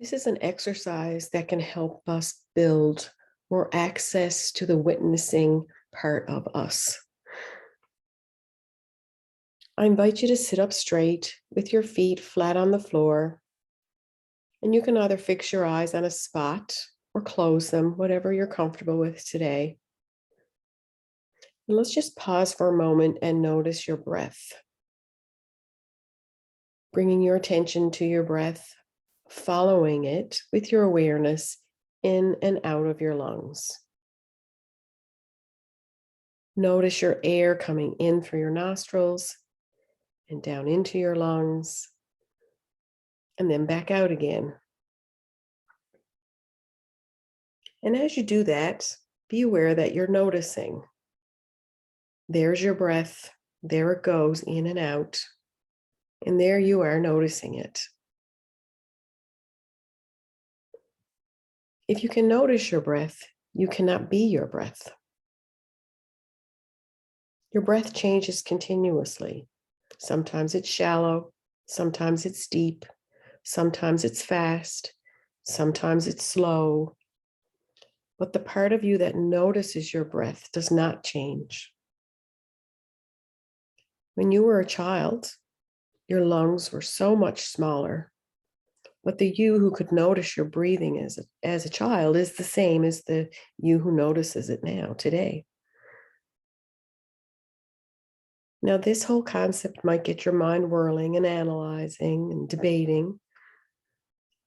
This is an exercise that can help us build more access to the witnessing part of us. I invite you to sit up straight with your feet flat on the floor, and you can either fix your eyes on a spot or close them, whatever you're comfortable with today. And let's just pause for a moment and notice your breath, bringing your attention to your breath, following it with your awareness in and out of your lungs. Notice your air coming in through your nostrils and down into your lungs, and then back out again. And as you do that, be aware that you're noticing. There's your breath. There it goes in and out. And there you are noticing it. If you can notice your breath, you cannot be your breath. Your breath changes continuously. Sometimes it's shallow, sometimes it's deep, sometimes it's fast, sometimes it's slow. But the part of you that notices your breath does not change. When you were a child, your lungs were so much smaller, but the you who could notice your breathing as a child is the same as the you who notices it now, today. Now, this whole concept might get your mind whirling and analyzing and debating.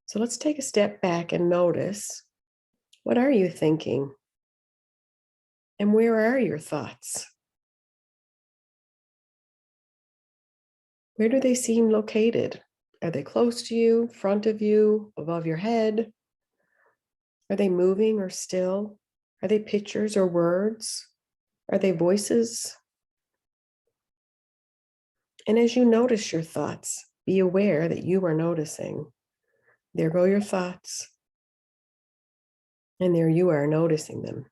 So let's take a step back and notice, what are you thinking? And where are your thoughts? Where do they seem located? Are they close to you, front of you, above your head? Are they moving or still? Are they pictures or words? Are they voices? And as you notice your thoughts, be aware that you are noticing. There go your thoughts. And there you are noticing them.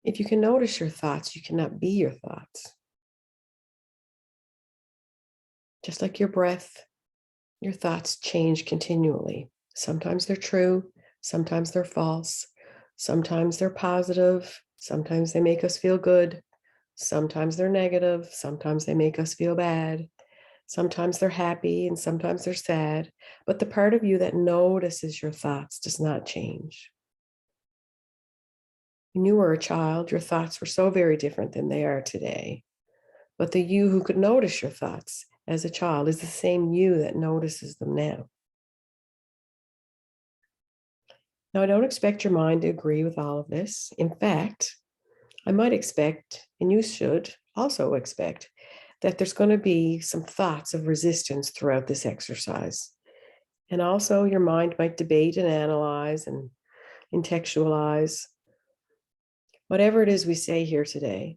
If you can notice your thoughts, you cannot be your thoughts. Just like your breath, your thoughts change continually. Sometimes they're true, sometimes they're false, sometimes they're positive, sometimes they make us feel good, sometimes they're negative, sometimes they make us feel bad, sometimes they're happy, and sometimes they're sad. But the part of you that notices your thoughts does not change. When you were a child, your thoughts were so very different than they are today. But the you who could notice your thoughts as a child is the same you that notices them now. Now, I don't expect your mind to agree with all of this. In fact, I might expect, and you should also expect, that there's going to be some thoughts of resistance throughout this exercise. And also, your mind might debate and analyze and intellectualize whatever it is we say here today.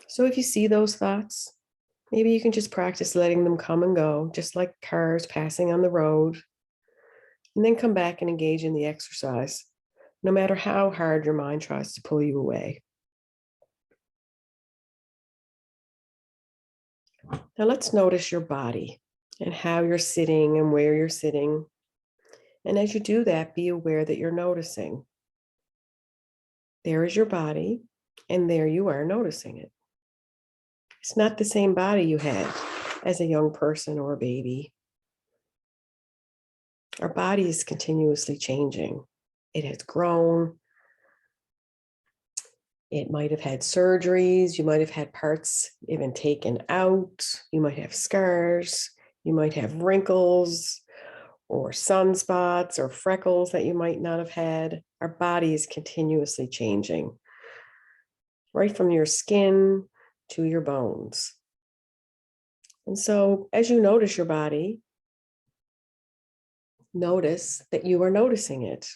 So if you see those thoughts, maybe you can just practice letting them come and go, just like cars passing on the road, and then come back and engage in the exercise, no matter how hard your mind tries to pull you away. Now let's notice your body and how you're sitting and where you're sitting. And as you do that, be aware that you're noticing. There is your body, and there you are noticing it. It's not the same body you had as a young person or a baby. Our body is continuously changing. It has grown. It might have had surgeries. You might have had parts even taken out. You might have scars. You might have wrinkles or sunspots or freckles that you might not have had. Our body is continuously changing, right from your skin to your bones. And so as you notice your body, notice that you are noticing it.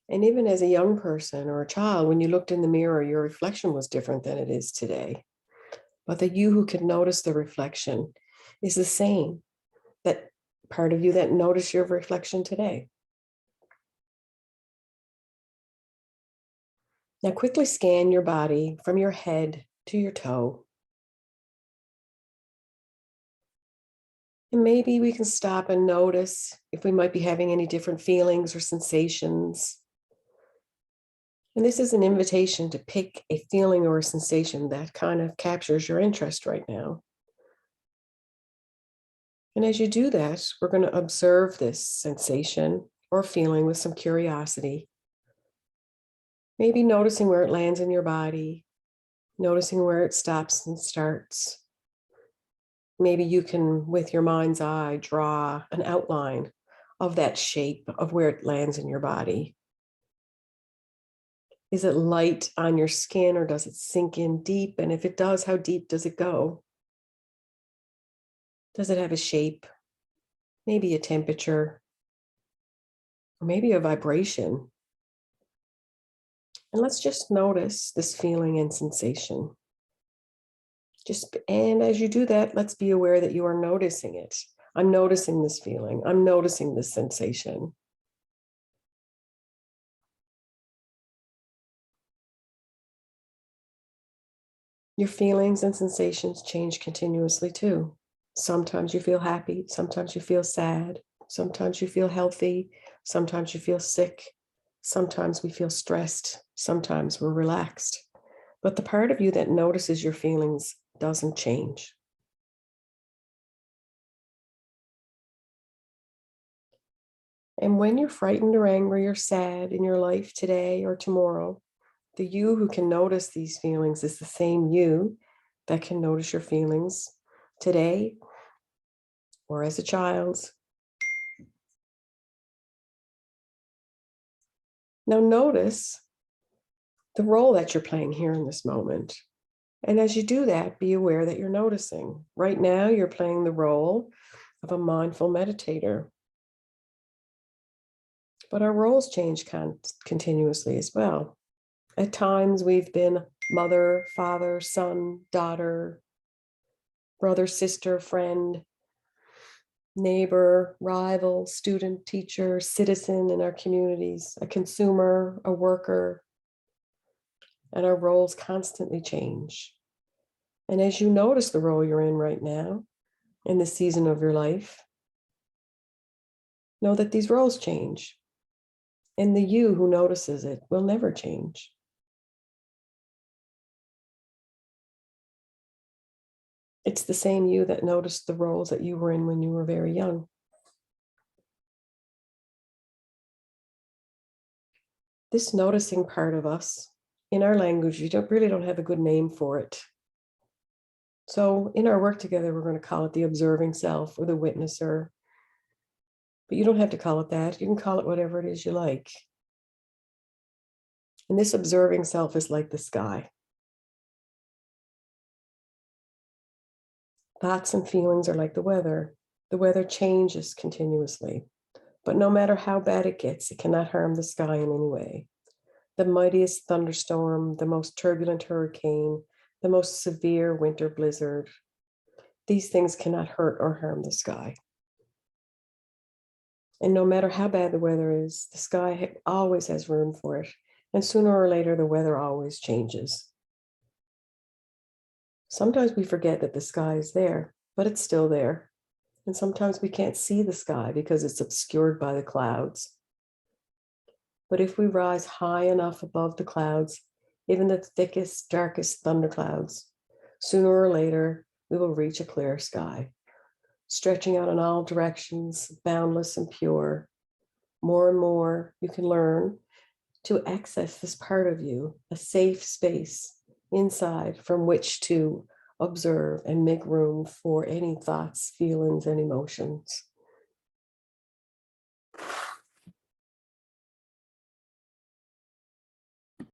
And even as a young person or a child, when you looked in the mirror, your reflection was different than it is today. But the you who can notice the reflection is the same, that part of you that noticed your reflection today. Now quickly scan your body from your head to your toe. And maybe we can stop and notice if we might be having any different feelings or sensations. And this is an invitation to pick a feeling or a sensation that kind of captures your interest right now. And as you do that, we're going to observe this sensation or feeling with some curiosity. Maybe noticing where it lands in your body, noticing where it stops and starts. Maybe you can, with your mind's eye, draw an outline of that shape of where it lands in your body. Is it light on your skin or does it sink in deep? And if it does, how deep does it go? Does it have a shape? Maybe a temperature, or maybe a vibration. And let's just notice this feeling and sensation. And as you do that, let's be aware that you are noticing it. I'm noticing this feeling. I'm noticing this sensation. Your feelings and sensations change continuously too. Sometimes you feel happy, sometimes you feel sad, sometimes you feel healthy, sometimes you feel sick, sometimes we feel stressed, sometimes we're relaxed. But the part of you that notices your feelings doesn't change. And when you're frightened or angry or sad in your life today or tomorrow, the you who can notice these feelings is the same you that can notice your feelings today or as a child. Now notice the role that you're playing here in this moment. And as you do that, be aware that you're noticing. Right now, you're playing the role of a mindful meditator. But our roles change continuously as well. At times, we've been mother, father, son, daughter, brother, sister, friend, neighbor, rival, student, teacher, citizen in our communities, a consumer, a worker, and our roles constantly change. And as you notice the role you're in right now, in this season of your life, know that these roles change. And the you who notices it will never change. It's the same you that noticed the roles that you were in when you were very young. This noticing part of us, in our language, we really don't have a good name for it. So in our work together, we're going to call it the observing self or the witnesser. But you don't have to call it that. You can call it whatever it is you like. And this observing self is like the sky. Thoughts and feelings are like the weather. The weather changes continuously. But no matter how bad it gets, it cannot harm the sky in any way. The mightiest thunderstorm, the most turbulent hurricane, the most severe winter blizzard, these things cannot hurt or harm the sky. And no matter how bad the weather is, the sky always has room for it. And sooner or later, the weather always changes. Sometimes we forget that the sky is there, but it's still there. And sometimes we can't see the sky because it's obscured by the clouds. But if we rise high enough above the clouds, even the thickest, darkest thunderclouds, sooner or later, we will reach a clear sky, stretching out in all directions, boundless and pure. More and more, you can learn to access this part of you, a safe space inside from which to observe and make room for any thoughts, feelings, and emotions.